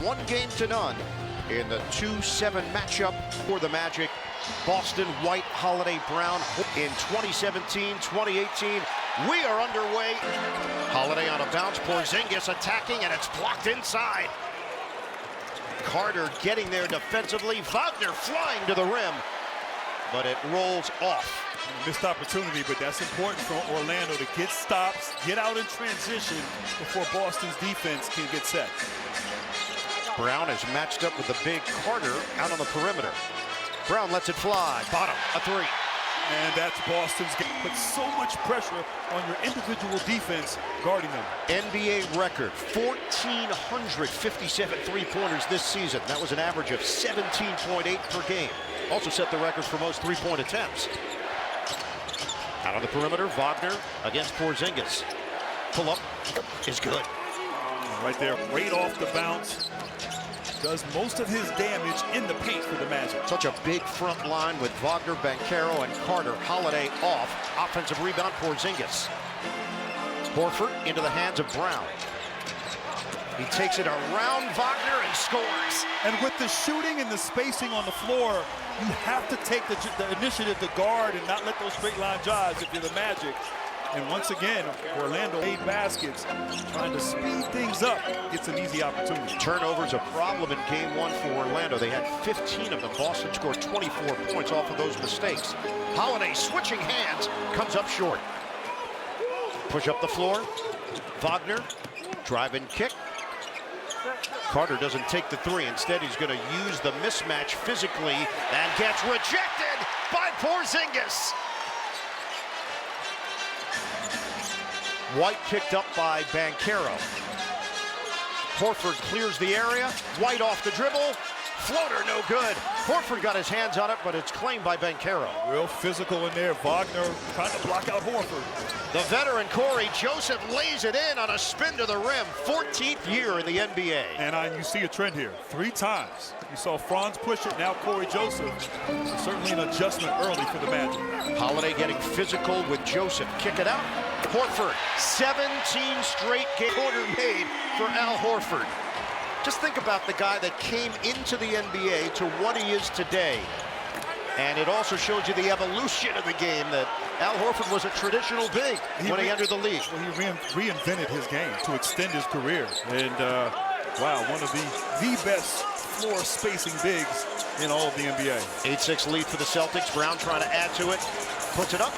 1-0 in the 2-7 matchup for the Magic. Boston, White, Holiday, Brown. In 2017, 2018, we are underway. Holiday on a bounce, Porzingis attacking, and it's blocked inside. Carter getting there defensively, Wagner flying to the rim, but it rolls off. Missed opportunity, but that's important for Orlando to get stops, get out in transition before Boston's defense can get set. Brown is matched up with the big Carter out on the perimeter. Brown lets it fly, bottom, a three. And that's Boston's game. Put so much pressure on your individual defense guarding them. NBA record, 1,457 three-pointers this season. That was an average of 17.8 per game. Also set the record for most three-point attempts. Out on the perimeter, Wagner against Porzingis. Pull-up is good. Right there, right off the bounce. Does most of his damage in the paint for the Magic. Such a big front line with Wagner, Banchero, and Carter. Holiday off. Offensive rebound, Porzingis. Horford into the hands of Brown. He takes it around Wagner and scores. And with the shooting and the spacing on the floor, you have to take the initiative to guard and not let those straight line drives if you're the Magic. And once again, Orlando made baskets, trying to speed things up, gets an easy opportunity. Turnovers a problem in game one for Orlando. They had 15 of them. Boston scored 24 points off of those mistakes. Holiday switching hands, comes up short. Push up the floor. Wagner, drive and kick. Carter doesn't take the three. Instead, he's going to use the mismatch physically and gets rejected by Porzingis. White picked up by Banchero. Horford clears the area. White off the dribble. Floater no good. Horford got his hands on it, but it's claimed by Banchero. Real physical in there. Wagner trying to block out Horford. The veteran Corey Joseph lays it in on a spin to the rim. 14th year in the NBA. And you see a trend here. 3 times. You saw Franz push it, now Corey Joseph. Certainly an adjustment early for the Magic. Holiday getting physical with Joseph. Kick it out. Horford, 17 straight game quarter made for Al Horford. Just think about the guy that came into the NBA to what he is today. And it also shows you the evolution of the game, that Al Horford was a traditional big when he entered the league. Well, he reinvented his game to extend his career. And, wow, one of the best floor spacing bigs in all of the NBA. 8-6 lead for the Celtics. Brown trying to add to it. Puts it up.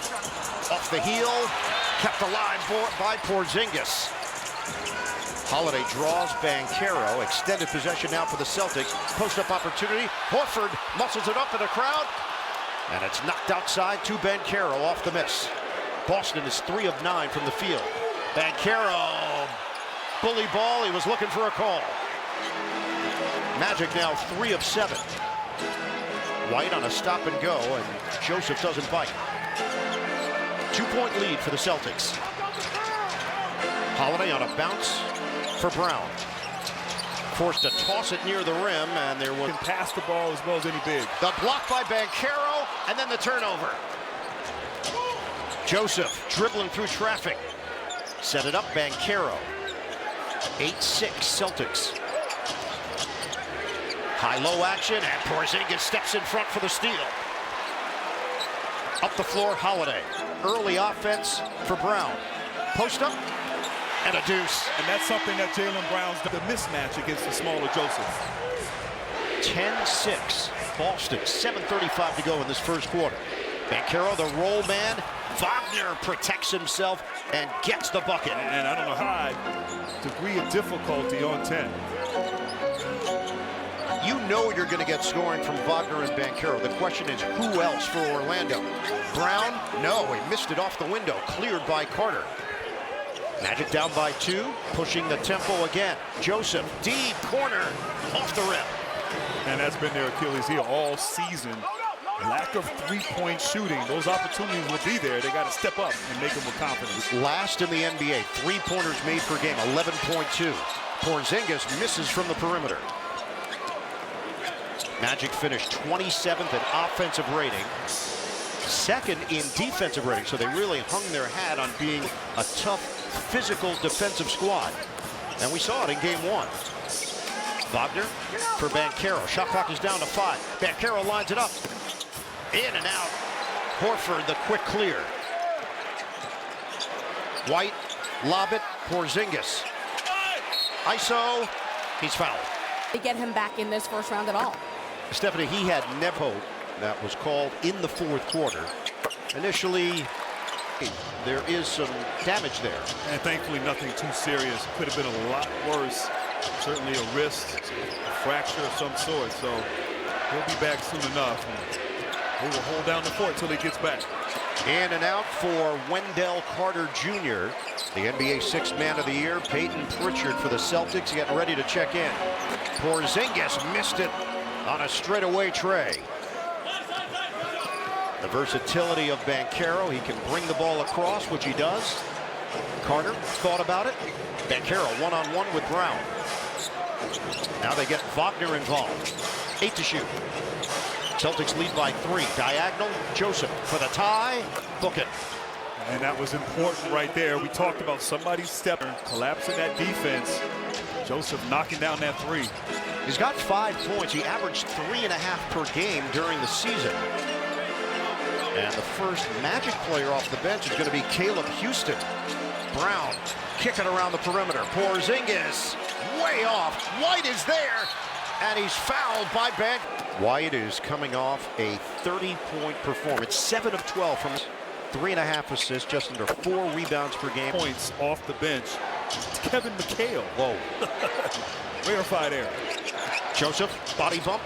Off the heel. Kept alive by Porzingis. Holiday draws Banchero. Extended possession now for the Celtics. Post-up opportunity. Horford muscles it up in the crowd. And it's knocked outside to Banchero off the miss. Boston is 3 of 9 from the field. Banchero, bully ball. He was looking for a call. Magic now 3 of 7. White on a stop and go, and Joseph doesn't bite. 2-point lead for the Celtics. Holiday on a bounce for Brown. Forced to toss it near the rim, and there was... Can pass the ball as well as any big. The block by Banchero, and then the turnover. Joseph dribbling through traffic. Set it up, Banchero. 8-6 Celtics. High-low action, and Porzingis steps in front for the steal. Up the floor, Holiday. Early offense for Brown. Post up, and a deuce. And that's something that Jaylen Brown's done, the mismatch against the smaller Joseph. 10-6, Boston, 7:35 to go in this first quarter. Banchero, the roll man. Wagner protects himself and gets the bucket. And I don't know high degree of difficulty on 10. You know you're going to get scoring from Wagner and Banchero. The question is, who else for Orlando? Brown? No, he missed it off the window. Cleared by Carter. Magic down by 2, pushing the tempo again. Joseph, deep corner, off the rim. And that's been their Achilles heel all season. Lack of three-point shooting. Those opportunities will be there. They got to step up and make them with confidence. Last in the NBA, three-pointers made per game, 11.2. Porzingis misses from the perimeter. Magic finished 27th in offensive rating, 2nd in defensive rating, so they really hung their hat on being a tough, physical defensive squad. And we saw it in game 1. Wagner for Banchero. Shot clock is down to 5. Banchero lines it up. In and out. Horford, the quick clear. White, lob it, Porzingis. ISO, he's fouled. To get him back in this first round at all. Stephanie, he had never that was called in the fourth quarter. Initially, there is some damage there. And thankfully nothing too serious. Could have been a lot worse. Certainly a wrist, a fracture of some sort. So he'll be back soon enough. He will hold down the fort till he gets back. In and out for Wendell Carter Jr., the NBA Sixth Man of the Year. Peyton Pritchard for the Celtics getting ready to check in. Porzingis missed it on a straightaway tray. The versatility of Banchero. He can bring the ball across, which he does. Carter thought about it. Banchero one-on-one with Brown. Now they get Wagner involved. 8 to shoot. Celtics lead by 3. Diagonal, Joseph for the tie. Book it. And that was important right there. We talked about somebody stepping, collapsing that defense. Joseph knocking down that 3. He's got 5 points. He averaged 3.5 per game during the season. And the first Magic player off the bench is going to be Caleb Houston. Brown kicking around the perimeter. Porzingis way off. White is there, and he's fouled by Bank. White is coming off a 30-point performance. 7 of 12 from 3.5 assists, just under 4 rebounds per game. Points off the bench. It's Kevin McHale. Whoa. Rarefied air. Joseph, body bump.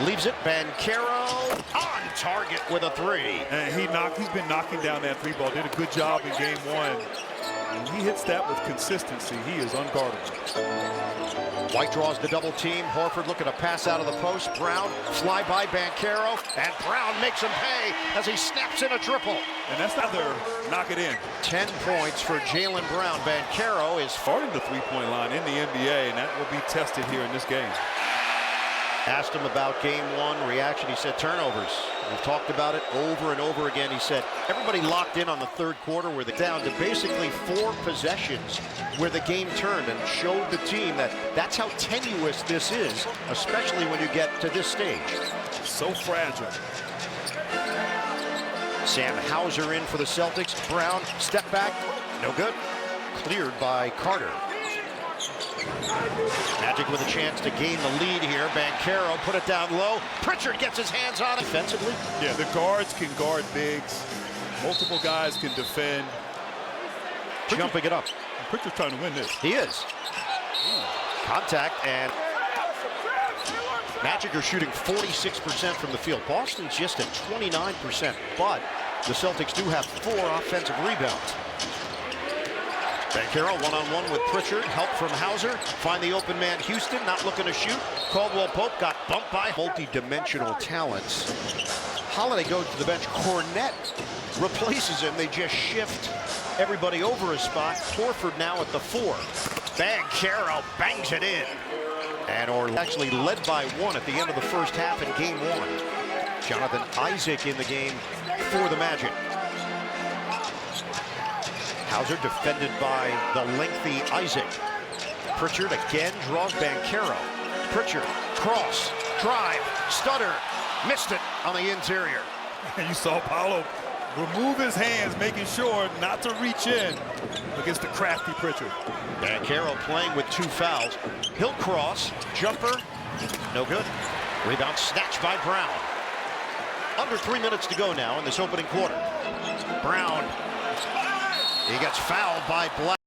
Leaves it. Banchero on target with a 3. And he's been knocking down that 3-ball. Did a good job in game 1. When he hits that with consistency, he is unguardable. White draws the double team. Horford looking to pass out of the post. Brown fly by Banchero, and Brown makes him pay as he snaps in a triple. And that's not their knock it in. 10 points for Jaylen Brown. Banchero is Farting the three-point line in the NBA, and that will be tested here in this game. Asked him about game 1 reaction. He said turnovers. We've talked about it over and over again. He said everybody locked in on the third quarter where they're down to basically 4 possessions where the game turned, and showed the team that that's how tenuous this is, especially when you get to this stage. So fragile. Sam Hauser in for the Celtics. Brown, step back, no good. Cleared by Carter. Magic with a chance to gain the lead here. Banchero put it down low. Pritchard gets his hands on it defensively. Yeah, the guards can guard bigs. Multiple guys can defend. Jumping it up. Pritchard's trying to win this. He is. Contact, and Magic are shooting 46% from the field. Boston's just at 29%, but the Celtics do have 4 offensive rebounds. Banchero one-on-one with Pritchard. Help from Hauser. Find the open man Houston. Not looking to shoot. Caldwell Pope got bumped by multi-dimensional talents. Holiday goes to the bench. Cornette replaces him. They just shift everybody over a spot. Horford now at the 4. Banchero bangs it in. And Orlando actually led by 1 at the end of the first half in game 1. Jonathan Isaac in the game for the Magic. Hauser defended by the lengthy Isaac. Pritchard again draws Banchero. Pritchard, cross, drive, stutter, missed it on the interior. And you saw Paolo remove his hands, making sure not to reach in against the crafty Pritchard. Banchero playing with 2 fouls. He'll cross, jumper, no good. Rebound snatched by Brown. Under 3 minutes to go now in this opening quarter. Brown, he gets fouled by Black.